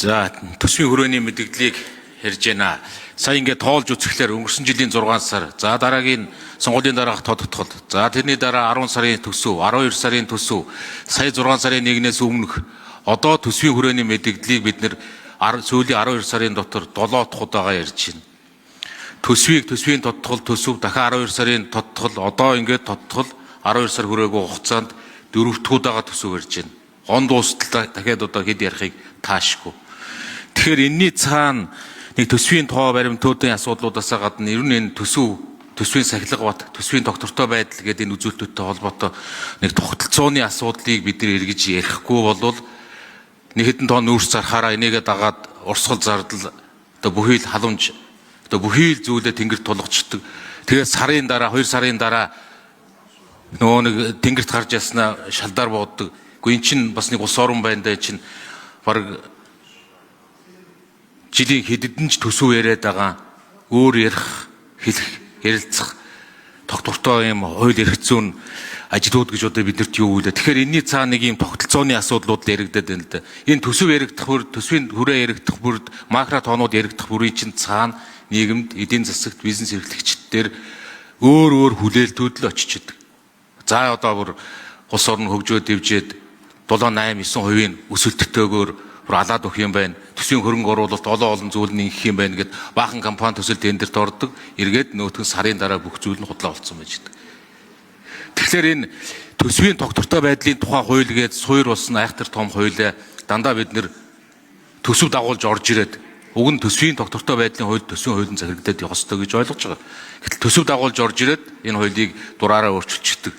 За төсвийн хүрээний мэдээллийг ярьж байна. Сая ингээд тоолж үзэхлээр өнгөрсөн жилийн 6 сар, за дараагийн сонгуулийн дараах тодтгол, за тэрний дараа 10 сарын төсөв, 12 сарын төсөв, сая 6 сарын 1-ээс өмнөх одоо төсвийн хүрээний мэдээллийг бид нэр сүүлийн 12 сарын дотор 7 дахь удаага ярьж байна. Төсвийн тодтгол төсөв дахин 12 сарын тодтгол одоо ингээд тодтгол 12 сар хүрээгүй хугацаанд 4 дахь удаага төсөв ярьж байна. Он дуустал дахиад одоо хэд ярихыг таашгүй. Тэгэхээр энэний цаана нэг төсвийн тоо баримтуудын асуудлуудаас гадна ер нь энэ төсвийн сахилга бат, төсвийн доктортой байдал гэдэг энэ үзүүлэлттэй холбоотой нэг тогтолцооны асуудлыг бид нэр эргэж ярихгүй болвол нэг хэдэн тонн нүүрс зархаараа энийгээ дагаад урсгал зардал одоо бүхий л халамж одоо бүхий л зүйлээ тэнгэрт тулгачдаг. Тэгээд сарын дараа 2 сарын дараа нөгөө нэг тэнгэрт гарч яснаа шалдаар бууддаг. Гэхдээ эн чинь бас нэг ус орон байна даа чинь баг жилийн хэдэн ч төсөв яриад байгаа өөр ярих хэлэх ярилцах тогтвортой юм хууль эрх зүйн ажлууд гэж одоо биднэрт юу вэ? Тэгэхээр энэний цаана нэг юм тогтолцооны асуудлууд яригдаад байна л да. Энэ төсөв яригдах бүр төсвийн хүрээ яригдах бүр макро тоонууд яригдах бүрийн чинь цаана нийгэмд эдийн засагт бизнес эрхлэгчдээр өөр хүлээлтүүд л очиж идэг. За одоо бүр улс орн хөгжөөд дэвжээд 7-8-9% өсөлттэйгээр бүр алаад өгөх юм байна. Төсвийн хөрөнгө оруулалт олон зүйл нэгэх юм байна гэд баахан компани төсөл тендерт ордог. Эргээд нөтгөн сарын дараа бүх зүйл нь худлаа болцсон байж байгаа. Тэгэхээр энэ төсвийн тогтвортой байдлын тухай хууль гээд суур болсон айхтар том хуулиа дандаа бид нэр төсөв дагуулж орж ирээд уг нь төсвийн тогтвортой байдлын хууль төсвийн хуулийн захирагдаад явах ёстой гэж ойлгож байгаа. Гэтэл төсөв дагуулж орж ирээд энэ хуулийг дураараа өөрчилчихдэг.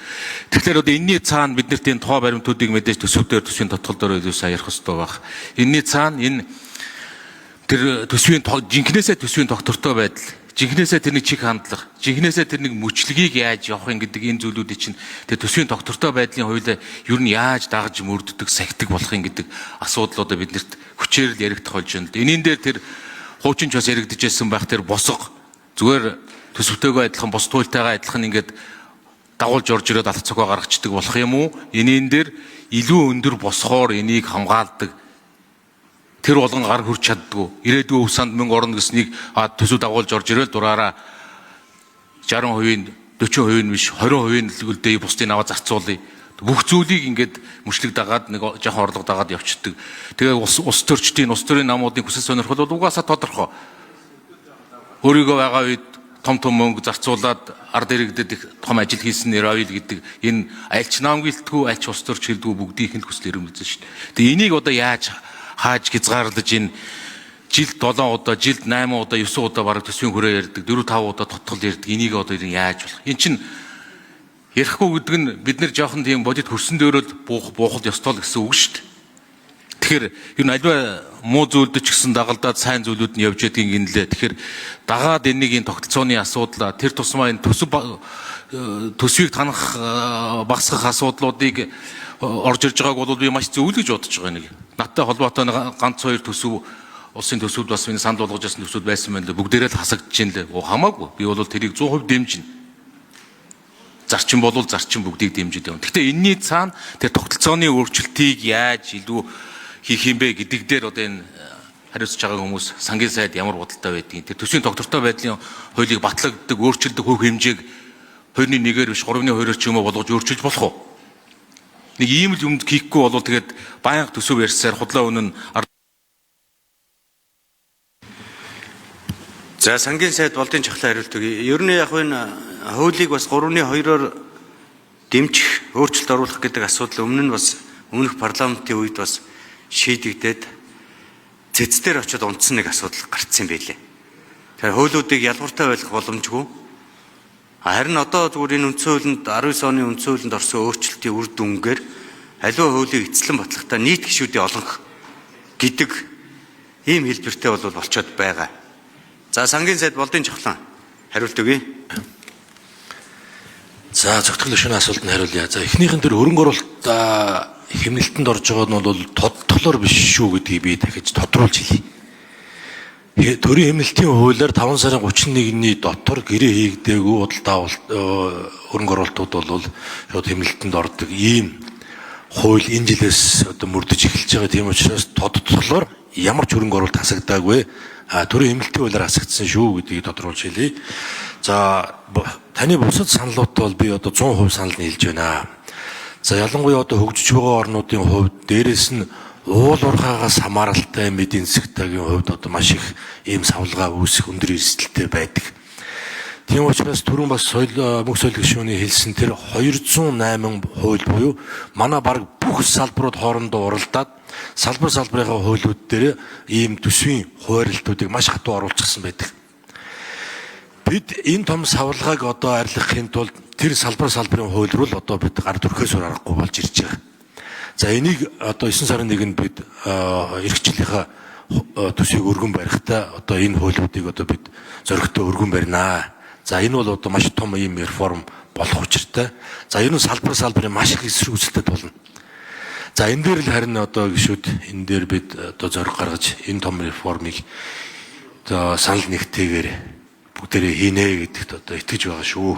Тэгэхээр одоо энэний цаана бид нарт энэ тоо баримтуудыг мэдээж төсөв дээр төсвийн тодтгол дээр юусаа ярих ёстой байх. Энэний цаана энэ тэр жинхнээсээ төсвийн тогтвортой байдал, жинхнээсээ тэрний чиг хандлага, жинхнээсээ тэрний мөчлөгийг яаж явах юм гэдэг энэ зүйлүүдийг чинь тэр төсвийн тогтвортой байдлын хуулиа ер нь яаж дагаж мөрддөг, сахидаг болох юм гэдэг асуудлуудаа биднэрт хүчээр л яригдах болж байна. Энийн дээр тэр хуучин ч бас яригдж байсан байх тэр босго зүгээр төсөвтэйгээ адилхан бос туйлтайгаа адилхан ингээд дагуулж орж ирээд алт цогоо гаргацдаг болох юм уу? Энийн дээр илүү өндөр босгоор энийг хамгаалдаг тэр болгон гар хүрч чаддгүй. Ирээдүйн өв санд мөнгө орно гэснийг төсөв дагуулж орж ирэл дураараа 60%, 40% биш 20% л үлдээ бусдыг аваад зарцуулъя. Бүх зүйлийг ингээд мөчлөг дагаад нэг жоохон орлого дагаад явчихдаг. Тэгээ ус төрчдийн ус төрийн намуудын хүсэл сонирхол бол угаасаа тодорхой. Өөрийгөө байгаа үед том мөнгө зарцуулаад ард иргэдэд их том ажил хийсэн нэр ойл гэдэг энэ альч намгилтгүй альч ус төрч хэлдэггүй бүгдийнх нь хүсэл эрмэлзэн шүү дээ. Тэгээ энийг одоо яаж хааж хязгаарлаж энэ жилд 7 удаа, жилд 8 удаа, 9 удаа бараг төсвийн хүрээ ярьдаг, 4-5 удаа тодтгол ярьдаг. Энийг одоо яаж болох? Энэ чинь ярихгүй гэдэг нь бид нэр жоохон тийм бодит хөрсөн дөөрөл буухад ёстой л гэсэн үг шүү дээ. Тэгэхээр юу аливаа муу зүйлд ч гэсэн дагалдаад сайн зүйлүүд нь явж ядгийг гинлээ. Тэгэхээр дагаад энийг энэ тогтолцооны асуудал тэр тусмаа энэ төсвийг танах багасгах асуудлуудыг орж ирж байгааг бол би маш зөв л гэж бодож байгаа нэг. Надтай холбоотой ганц хоёр төсөв улсын төсөвд бас миний санд болгож байсан төсөвд байсан байна лээ. Бүгдээрээ л хасагдж ин лээ. Хамаагүй. Би бол тэрийг 100% дэмжинэ. Зарчим болвол зарчим бүгдийг дэмжиж явна. Гэхдээ энэний цаана тэр тогтолцооны өөрчлөлтийг яаж илүү хийх юм бэ гэдэг дээр одоо энэ хариуцж байгаа хүмүүс сангийн сайд ямар бодолтой байдгийг тэр төсвийн тогтвортой байдлын хуулийг батлагддаг, өөрчилдөг хөв хэмжээг 2.1-ээр биш 3.2-оор ч юм уу болгож өөрчилж болох уу? Нэг ийм л юмд хийхгүй болвол тэгээд баян төсөв ярьсаар худлаа үнэн. За сангийн сайд болдын чахлын хариулт өгье. Ер нь яг энэ хуулийг бас 3.2-оор дэмжих, өөрчлөлт оруулах гэдэг асуудал өмнө нь бас өмнөх парламентын үед бас шийдэгдээд цэцдэр очиод унтсан нэг асуудал гарцсан байлээ. Тэгэхээр хуулиудыг ялгууртай байх боломжгүй. Харин одоо зүгээр энэ үндсэн хуулинд 19 оны үндсэн хуулинд орсон өөрчлөлтийн үр дүнгээр аливаа хуулийг эцлэн батлахдаа нийт гишүүдийн олонх гэдэг ийм хэлбэртэй болчиход байгаа. За сангийн сайд болдын чухлан хариулт өгье. За зөвхөн шөнө асуултанд хариулъя. За эхнийхэн дээр хөрөнгө оруулалт хэмнэлтэнд орж байгаа нь бол тодтолоор биш шүү гэдгийг би дахиж тодруулж хэлье. Төрийн хэмнэлтийн хуулиар 5 сарын 31-ний дотор гэрээ хийгдээгүй худалдаа хөрөнгө оруулалтууд бол шууд хэмнэлтэнд ордог ийм хууль энэ жилээс одоо мөрдөж эхэлж байгаа. Тийм учраас тодтолоор ямар ч хөрөнгө оруулалт хасагдаагүй төрийн эмнэлтийн хуулиар хасагдсан шүү гэдгийг тодруулж хэлье. За таны бусад саналууд бол би одоо 100% санал нийлж байна. За ялангуяа одоо хөгжиж байгаа орнуудын хувьд дээрэс нь уул уурхаагаас хамааралтай эдийн засгийн хувьд одоо маш их ийм савлгаа үүсэх өндөр эрсдэлтэй байдаг. Тийм учраас түрүүн бас мөнх соёл гишүүний хэлсэн тэр 208 хууль буюу манай баг бүх салбарууд хоорондоо уралдаад салбарынхаа хуулиуд дээр ийм төсвийн хуваарлтуудыг маш хатуу оруулчихсан байдаг. Бид энэ том савлгааг одоо арилгахын тулд тэр салбарын хууль руу л одоо бид гар төрхөөс аргагүй болж ирж байгаа. За энийг одоо 9 сарын 1-нд бид эрхчлийнхаа төсвийг өргөн барихтаа одоо энэ хуулиудыг одоо бид зөрөгтэй өргөн барина. За энэ бол одоо маш том ийм реформ болох учиртай. За энэ нь салбарын маш их эсрэг үзэлтэд болно. За энэ дээр л харин одоо гişүүд энэ дээр бид одоо зориг гаргаж энэ том реформыг одоо санал нэгтэйгээр бүгдээрээ хийнэ гэдэгт одоо итгэж байгаа шүү.